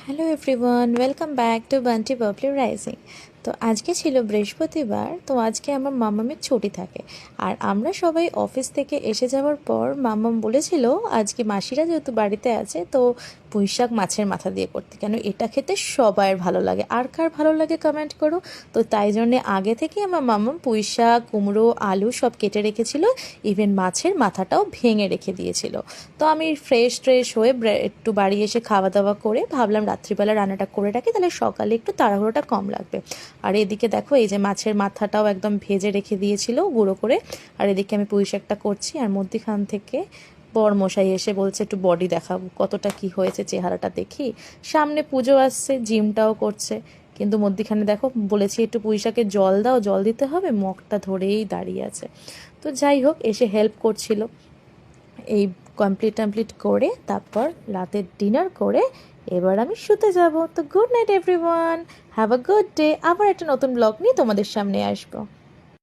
Hello everyone, welcome back to Bunty Babli rising. তো আজকে ছিল বৃহস্পতিবার, তো আজকে আমার মামামের ছুটি থাকে। আর আমরা সবাই অফিস থেকে এসে যাওয়ার পর মামাম বলেছিল আজকে মাসিরা যেহেতু বাড়িতে আছে তো পুঁইশাক মাছের মাথা দিয়ে করতে, কেন এটা খেতে সবার ভালো লাগে। আর কার ভালো লাগে কমেন্ট করো। তো তাই জন্যে আগে থেকে আমার মামাম পুঁইশাক, কুমড়ো, আলু সব কেটে রেখেছিল, ইভেন মাছের মাথাটাও ভেঙে রেখে দিয়েছিল। তো আমি ফ্রেশ হয়ে একটু বাড়ি এসে খাওয়া দাওয়া করে ভাবলাম রাত্রিবেলা রান্নাটা করে রাখি, তাহলে সকালে একটু তাড়াহুড়োটা কম লাগবে। আর এদিকে দেখো এই যে মাছের মাথাটাও একদম ভেজে রেখে দিয়েছিল গুঁড়ো করে। আর এদিকে আমি পুঁই শাকটা করছি, আর মধ্যখান থেকে বরমশাই এসে বলছে একটু বডি দেখাবো, কতটা কি হয়েছে চেহারাটা দেখি। সামনে পুজো আসছে, জিমটাও করছে, কিন্তু মধ্যখানে দেখো বলেছি একটু পুঁই শাকে জল দাও, জল দিতে হবে, মগটা ধরেই দাঁড়িয়ে আছে। তো যাই হোক, এসে হেল্প করছিল। এই কমপ্লিট করে তারপর রাতের ডিনার করে এবার আমি শুতে যাব। তো good night everyone, have a good day. আবার একটা নতুন ব্লগ নিয়ে তোমাদের সামনে আসবো।